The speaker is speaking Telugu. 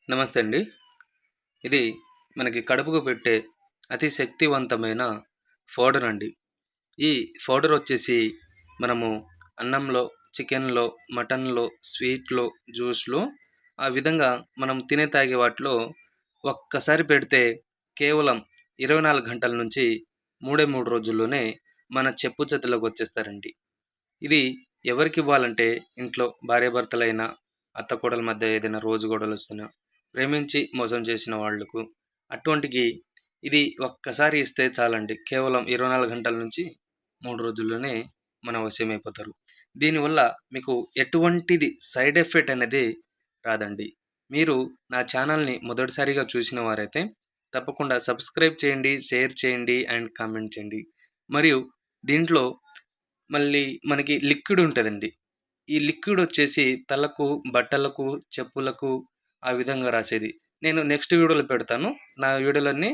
నమస్తే అండి. ఇది మనకి కడుపుకు పెట్టే అతి శక్తివంతమైన పౌడర్ అండి. ఈ పౌడర్ వచ్చేసి మనము అన్నంలో, చికెన్‌లో, మటన్‌లో, స్వీట్‌లో, జ్యూస్‌లో ఆ విధంగా మనం తినే తాగే వాటిలో ఒక్కసారి పెడితే కేవలం 24 గంటల నుంచి 3 రోజుల్లోనే మన చెప్పు చేతుల్లోకి వచ్చేస్తారండి. ఇది ఎవరికివ్వాలంటే ఇంట్లో భార్యాభర్తలైనా, అత్తకోడళ్ళ మధ్య ఏదైనా రోజు గొడవలొస్తున్నా, ప్రేమించి మోసం చేసిన వాళ్ళకు అటువంటికి ఇది ఒక్కసారి ఇస్తే చాలండి. కేవలం 24 గంటల నుంచి 3 రోజుల్లోనే మన వశమైపోతారు. దీనివల్ల మీకు ఎటువంటిది సైడ్ ఎఫెక్ట్ అనేది రాదండి. మీరు నా ఛానల్‌ని మొదటిసారిగా చూసిన వారైతే తప్పకుండా సబ్స్క్రైబ్ చేయండి, షేర్ చేయండి అండ్ కామెంట్ చేయండి. మరియు దీంట్లో మళ్ళీ మనకి లిక్విడ్ ఉంటదండి. ఈ లిక్విడ్ వచ్చేసి తలకు, బట్టలకు, చెప్పులకు ఆ విధంగా రాసేది. నేను నెక్స్ట్ వీడియోలో పెడతాను. నా వీడియోలన్నీ